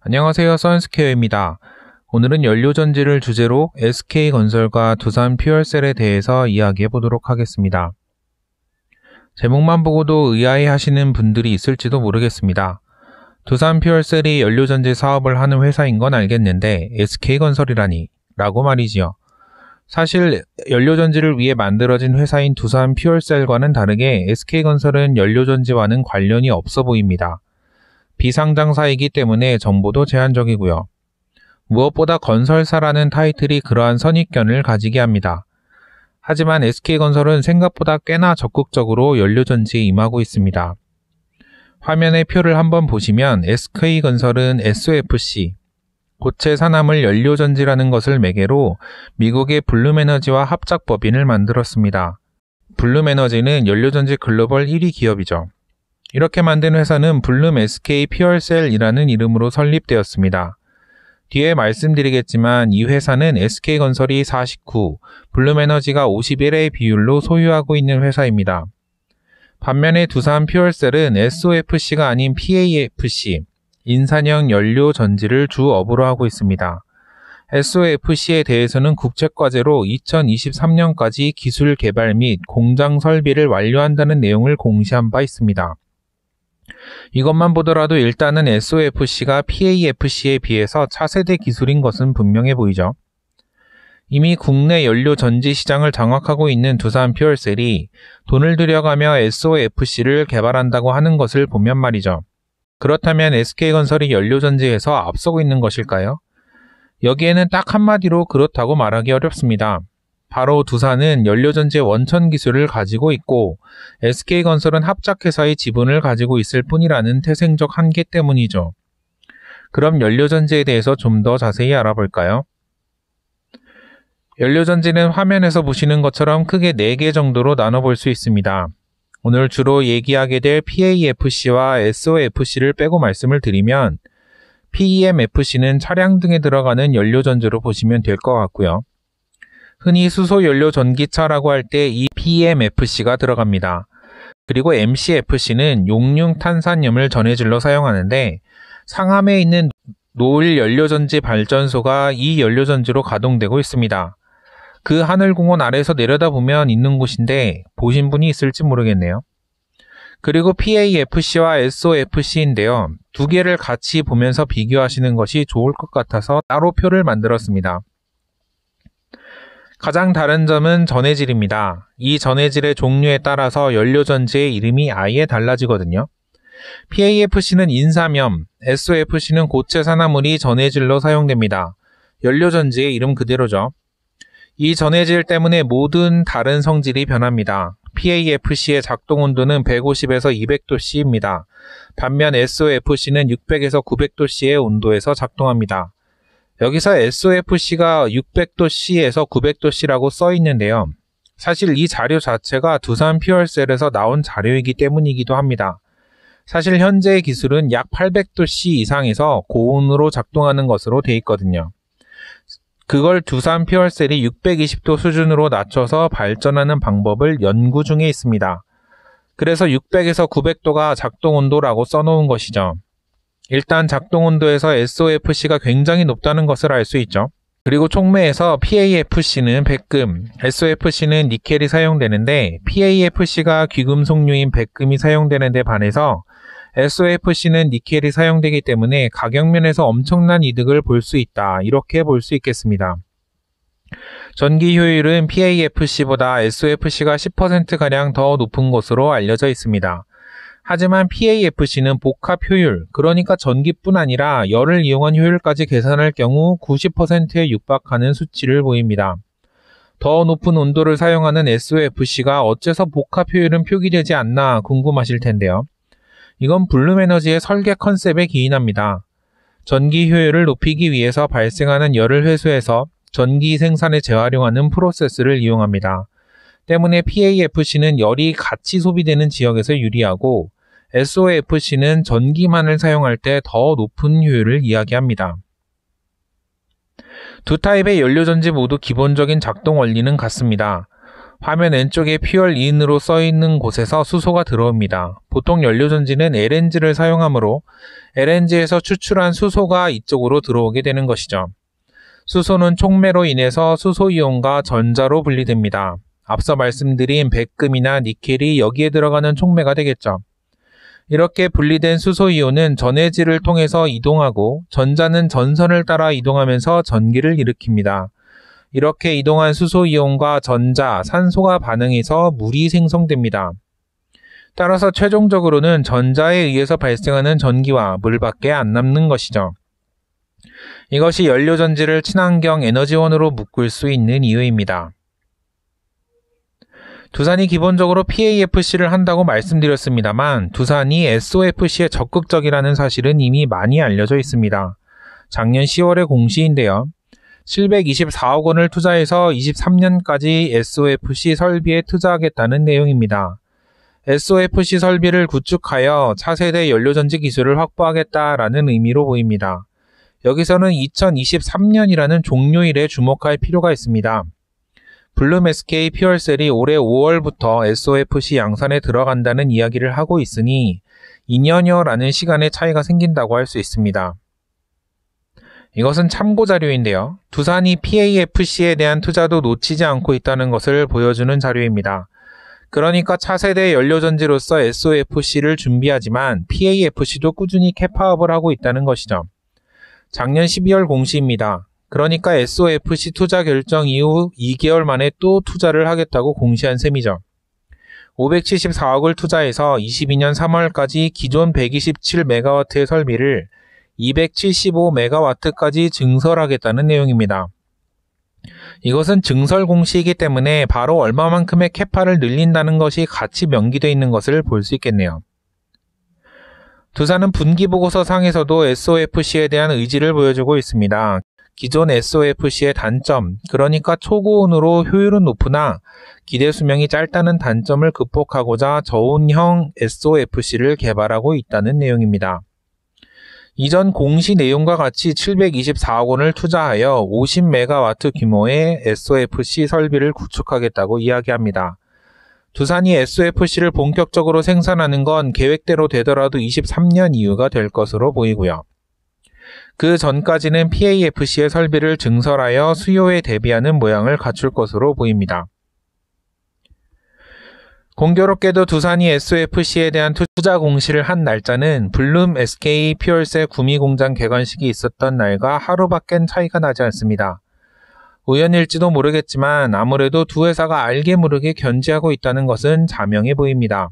안녕하세요, 선스케어입니다. 오늘은 연료전지를 주제로 SK건설과 두산퓨얼셀에 대해서 이야기해 보도록 하겠습니다. 제목만 보고도 의아해하시는 분들이 있을지도 모르겠습니다. 두산퓨얼셀이 연료전지 사업을 하는 회사인 건 알겠는데 SK건설이라니 라고 말이지요. 사실 연료전지를 위해 만들어진 회사인 두산퓨얼셀과는 다르게 SK건설은 연료전지와는 관련이 없어 보입니다. 비상장사이기 때문에 정보도 제한적이고요. 무엇보다 건설사라는 타이틀이 그러한 선입견을 가지게 합니다. 하지만 SK건설은 생각보다 꽤나 적극적으로 연료전지에 임하고 있습니다. 화면의 표를 한번 보시면 SK건설은 SOFC, 고체 산화물 연료전지라는 것을 매개로 미국의 블룸에너지와 합작법인을 만들었습니다. 블룸에너지는 연료전지 글로벌 1위 기업이죠. 이렇게 만든 회사는 블룸 SK 퓨얼셀이라는 이름으로 설립되었습니다. 뒤에 말씀드리겠지만 이 회사는 SK건설이 49, 블룸에너지가 51의 비율로 소유하고 있는 회사입니다. 반면에 두산퓨얼셀은 SOFC가 아닌 PAFC, 인산형 연료 전지를 주 업으로 하고 있습니다. SOFC에 대해서는 국제과제로 2023년까지 기술 개발 및 공장 설비를 완료한다는 내용을 공시한 바 있습니다. 이것만 보더라도 일단은 SOFC가 PAFC에 비해서 차세대 기술인 것은 분명해 보이죠. 이미 국내 연료 전지 시장을 장악하고 있는 두산퓨얼셀이 돈을 들여가며 SOFC를 개발한다고 하는 것을 보면 말이죠. 그렇다면 SK건설이 연료 전지에서 앞서고 있는 것일까요? 여기에는 딱 한마디로 그렇다고 말하기 어렵습니다. 바로 두산은 연료전지의 원천 기술을 가지고 있고 SK건설은 합작회사의 지분을 가지고 있을 뿐이라는 태생적 한계 때문이죠. 그럼 연료전지에 대해서 좀 더 자세히 알아볼까요? 연료전지는 화면에서 보시는 것처럼 크게 4개 정도로 나눠볼 수 있습니다. 오늘 주로 얘기하게 될 PAFC와 SOFC를 빼고 말씀을 드리면 PEMFC는 차량 등에 들어가는 연료전지로 보시면 될 것 같고요. 흔히 수소연료 전기차라고 할 때 이 PEMFC가 들어갑니다. 그리고 MCFC는 용융탄산염을 전해질로 사용하는데 상암에 있는 노을 연료전지 발전소가 이 연료전지로 가동되고 있습니다. 그 하늘공원 아래에서 내려다보면 있는 곳인데 보신 분이 있을지 모르겠네요. 그리고 PAFC와 SOFC인데요. 두 개를 같이 보면서 비교하시는 것이 좋을 것 같아서 따로 표를 만들었습니다. 가장 다른 점은 전해질입니다. 이 전해질의 종류에 따라서 연료전지의 이름이 아예 달라지거든요. PAFC는 인삼염, SOFC는 고체 산화물이 전해질로 사용됩니다. 연료전지의 이름 그대로죠. 이 전해질 때문에 모든 다른 성질이 변합니다. PAFC의 작동 온도는 150에서 200도씨입니다. 반면 SOFC는 600에서 900도씨의 온도에서 작동합니다. 여기서 SOFC가 600도씨에서 900도씨라고 써 있는데요. 사실 이 자료 자체가 두산퓨얼셀에서 나온 자료이기 때문이기도 합니다. 사실 현재의 기술은 약 800도씨 이상에서 고온으로 작동하는 것으로 되어 있거든요. 그걸 두산퓨얼셀이 620도 수준으로 낮춰서 발전하는 방법을 연구 중에 있습니다. 그래서 600에서 900도가 작동 온도라고 써놓은 것이죠. 일단 작동 온도에서 SOFC가 굉장히 높다는 것을 알 수 있죠. 그리고 촉매에서 PAFC는 백금, SOFC는 니켈이 사용되는데 PAFC가 귀금속류인 백금이 사용되는 데 반해서 SOFC는 니켈이 사용되기 때문에 가격면에서 엄청난 이득을 볼 수 있다. 이렇게 볼 수 있겠습니다. 전기 효율은 PAFC보다 SOFC가 10%가량 더 높은 것으로 알려져 있습니다. 하지만 PAFC는 복합 효율, 그러니까 전기뿐 아니라 열을 이용한 효율까지 계산할 경우 90%에 육박하는 수치를 보입니다. 더 높은 온도를 사용하는 SOFC가 어째서 복합 효율은 표기되지 않나 궁금하실 텐데요. 이건 블룸에너지의 설계 컨셉에 기인합니다. 전기 효율을 높이기 위해서 발생하는 열을 회수해서 전기 생산에 재활용하는 프로세스를 이용합니다. 때문에 PAFC는 열이 같이 소비되는 지역에서 유리하고 SOFC는 전기만을 사용할 때 더 높은 효율을 이야기합니다. 두 타입의 연료전지 모두 기본적인 작동 원리는 같습니다. 화면 왼쪽에 퓨얼 인으로 써있는 곳에서 수소가 들어옵니다. 보통 연료전지는 LNG를 사용하므로 LNG에서 추출한 수소가 이쪽으로 들어오게 되는 것이죠. 수소는 촉매로 인해서 수소이온과 전자로 분리됩니다. 앞서 말씀드린 백금이나 니켈이 여기에 들어가는 촉매가 되겠죠. 이렇게 분리된 수소이온은 전해질을 통해서 이동하고 전자는 전선을 따라 이동하면서 전기를 일으킵니다. 이렇게 이동한 수소이온과 전자, 산소가 반응해서 물이 생성됩니다. 따라서 최종적으로는 전자에 의해서 발생하는 전기와 물밖에 안 남는 것이죠. 이것이 연료전지를 친환경 에너지원으로 묶을 수 있는 이유입니다. 두산이 기본적으로 PAFC를 한다고 말씀드렸습니다만 두산이 SOFC에 적극적이라는 사실은 이미 많이 알려져 있습니다. 작년 10월의 공시인데요. 724억 원을 투자해서 23년까지 SOFC 설비에 투자하겠다는 내용입니다. SOFC 설비를 구축하여 차세대 연료전지 기술을 확보하겠다라는 의미로 보입니다. 여기서는 2023년이라는 종료일에 주목할 필요가 있습니다. 블룸 SK 퓨얼셀이 올해 5월부터 SOFC 양산에 들어간다는 이야기를 하고 있으니 2년여라는 시간의 차이가 생긴다고 할 수 있습니다. 이것은 참고 자료인데요. 두산이 PAFC에 대한 투자도 놓치지 않고 있다는 것을 보여주는 자료입니다. 그러니까 차세대 연료전지로서 SOFC를 준비하지만 PAFC도 꾸준히 캐파업을 하고 있다는 것이죠. 작년 12월 공시입니다. 그러니까 SOFC 투자 결정 이후 2개월 만에 또 투자를 하겠다고 공시한 셈이죠. 574억을 투자해서 22년 3월까지 기존 127MW의 설비를 275MW까지 증설하겠다는 내용입니다. 이것은 증설 공시이기 때문에 바로 얼마만큼의 캐파를 늘린다는 것이 같이 명기되어 있는 것을 볼 수 있겠네요. 두산은 분기보고서 상에서도 SOFC에 대한 의지를 보여주고 있습니다. 기존 SOFC의 단점, 그러니까 초고온으로 효율은 높으나 기대 수명이 짧다는 단점을 극복하고자 저온형 SOFC를 개발하고 있다는 내용입니다. 이전 공시 내용과 같이 724억 원을 투자하여 50MW 규모의 SOFC 설비를 구축하겠다고 이야기합니다. 두산이 SOFC를 본격적으로 생산하는 건 계획대로 되더라도 23년 이후가 될 것으로 보이고요. 그 전까지는 PAFC의 설비를 증설하여 수요에 대비하는 모양을 갖출 것으로 보입니다. 공교롭게도 두산이 SOFC에 대한 투자 공시를 한 날짜는 블룸 SK 퓨얼셀 구미 공장 개관식이 있었던 날과 하루밖엔 차이가 나지 않습니다. 우연일지도 모르겠지만 아무래도 두 회사가 알게 모르게 견제하고 있다는 것은 자명해 보입니다.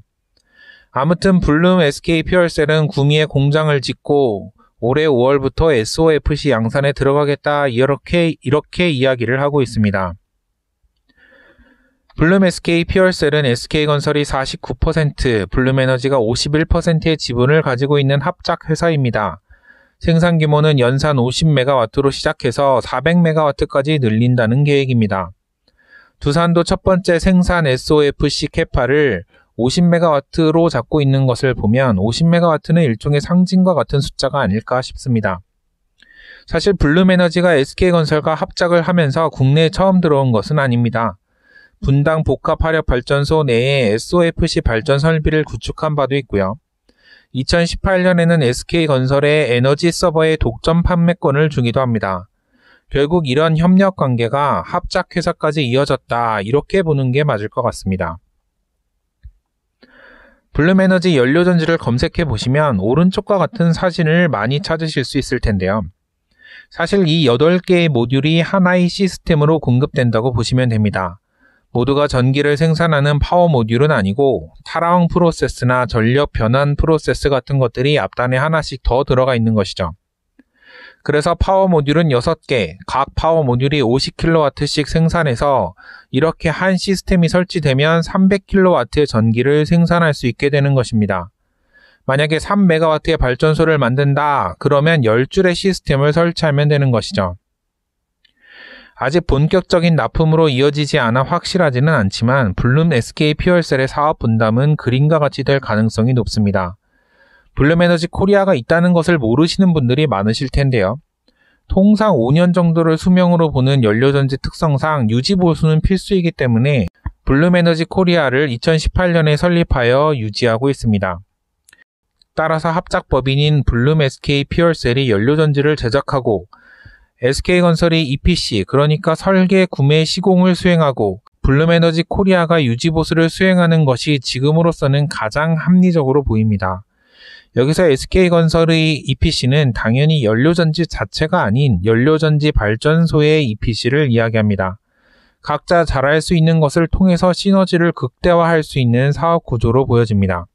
아무튼 블룸 SK 퓨얼셀은 구미에 공장을 짓고 올해 5월부터 SOFC 양산에 들어가겠다 이렇게 이야기를 하고 있습니다. 블룸 SK 퓨얼셀은 SK건설이 49%, 블룸에너지가 51%의 지분을 가지고 있는 합작 회사입니다. 생산 규모는 연산 50MW로 시작해서 400MW까지 늘린다는 계획입니다. 두산도 첫 번째 생산 SOFC 캐파를 50MW로 잡고 있는 것을 보면 50MW는 일종의 상징과 같은 숫자가 아닐까 싶습니다. 사실 블룸에너지가 SK건설과 합작을 하면서 국내에 처음 들어온 것은 아닙니다. 분당 복합화력발전소 내에 SOFC 발전 설비를 구축한 바도 있고요. 2018년에는 SK건설의 에너지 서버의 독점 판매권을 주기도 합니다. 결국 이런 협력 관계가 합작 회사까지 이어졌다 이렇게 보는 게 맞을 것 같습니다. 블룸에너지 연료전지를 검색해 보시면 오른쪽과 같은 사진을 많이 찾으실 수 있을 텐데요. 사실 이 8개의 모듈이 하나의 시스템으로 공급된다고 보시면 됩니다. 모두가 전기를 생산하는 파워 모듈은 아니고 타라왕 프로세스나 전력 변환 프로세스 같은 것들이 앞단에 하나씩 더 들어가 있는 것이죠. 그래서 파워 모듈은 6개, 각 파워 모듈이 50kW씩 생산해서 이렇게 한 시스템이 설치되면 300kW의 전기를 생산할 수 있게 되는 것입니다. 만약에 3MW의 발전소를 만든다, 그러면 10줄의 시스템을 설치하면 되는 것이죠. 아직 본격적인 납품으로 이어지지 않아 확실하지는 않지만 블룸 SK 퓨얼셀의 사업 분담은 그림과 같이 될 가능성이 높습니다. 블룸에너지 코리아가 있다는 것을 모르시는 분들이 많으실 텐데요. 통상 5년 정도를 수명으로 보는 연료전지 특성상 유지 보수는 필수이기 때문에 블룸에너지 코리아를 2018년에 설립하여 유지하고 있습니다. 따라서 합작법인인 블룸 SK 퓨얼셀이 연료전지를 제작하고 SK건설이 EPC, 그러니까 설계, 구매, 시공을 수행하고 블룸에너지 코리아가 유지보수를 수행하는 것이 지금으로서는 가장 합리적으로 보입니다. 여기서 SK건설의 EPC는 당연히 연료전지 자체가 아닌 연료전지 발전소의 EPC를 이야기합니다. 각자 잘할 수 있는 것을 통해서 시너지를 극대화할 수 있는 사업 구조로 보여집니다.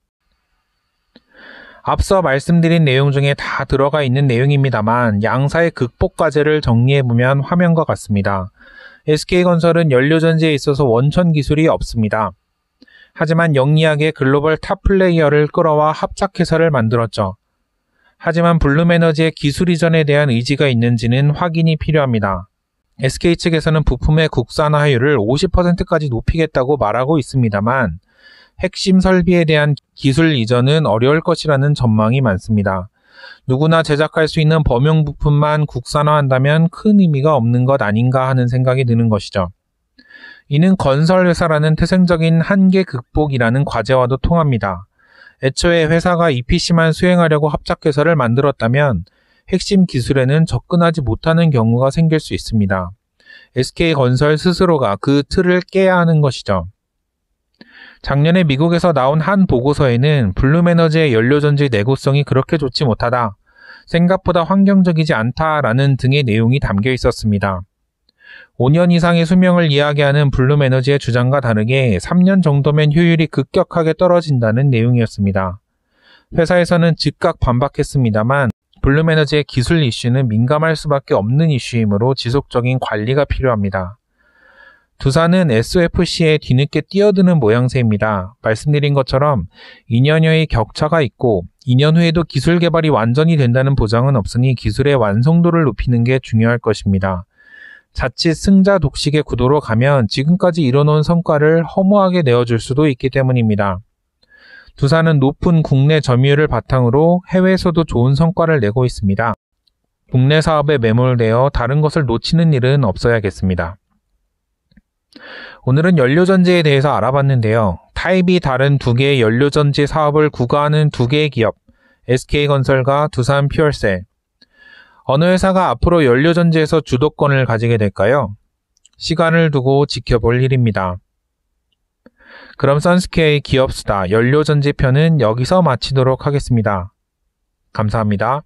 앞서 말씀드린 내용 중에 다 들어가 있는 내용입니다만 양사의 극복 과제를 정리해보면 화면과 같습니다. SK건설은 연료전지에 있어서 원천 기술이 없습니다. 하지만 영리하게 글로벌 탑 플레이어를 끌어와 합작회사를 만들었죠. 하지만 블룸에너지의 기술 이전에 대한 의지가 있는지는 확인이 필요합니다. SK 측에서는 부품의 국산화율을 50%까지 높이겠다고 말하고 있습니다만 핵심 설비에 대한 기술 이전은 어려울 것이라는 전망이 많습니다. 누구나 제작할 수 있는 범용 부품만 국산화한다면 큰 의미가 없는 것 아닌가 하는 생각이 드는 것이죠. 이는 건설회사라는 태생적인 한계 극복이라는 과제와도 통합니다. 애초에 회사가 EPC만 수행하려고 합작회사를 만들었다면 핵심 기술에는 접근하지 못하는 경우가 생길 수 있습니다. SK건설 스스로가 그 틀을 깨야 하는 것이죠. 작년에 미국에서 나온 한 보고서에는 블룸에너지의 연료전지 내구성이 그렇게 좋지 못하다, 생각보다 환경적이지 않다라는 등의 내용이 담겨 있었습니다. 5년 이상의 수명을 이야기하는 블룸에너지의 주장과 다르게 3년 정도면 효율이 급격하게 떨어진다는 내용이었습니다. 회사에서는 즉각 반박했습니다만 블룸에너지의 기술 이슈는 민감할 수밖에 없는 이슈이므로 지속적인 관리가 필요합니다. 두사는 SOFC에 뒤늦게 뛰어드는 모양새입니다. 말씀드린 것처럼 2년여의 격차가 있고 2년 후에도 기술 개발이 완전히 된다는 보장은 없으니 기술의 완성도를 높이는 게 중요할 것입니다. 자칫 승자 독식의 구도로 가면 지금까지 이뤄놓은 성과를 허무하게 내어줄 수도 있기 때문입니다. 두사는 높은 국내 점유율을 바탕으로 해외에서도 좋은 성과를 내고 있습니다. 국내 사업에 매몰되어 다른 것을 놓치는 일은 없어야겠습니다. 오늘은 연료전지에 대해서 알아봤는데요. 타입이 다른 두 개의 연료전지 사업을 구가하는 두 개의 기업, SK건설과 두산 퓨얼셀. 어느 회사가 앞으로 연료전지에서 주도권을 가지게 될까요? 시간을 두고 지켜볼 일입니다. 그럼 선스퀘어의 기업수다 연료전지 편은 여기서 마치도록 하겠습니다. 감사합니다.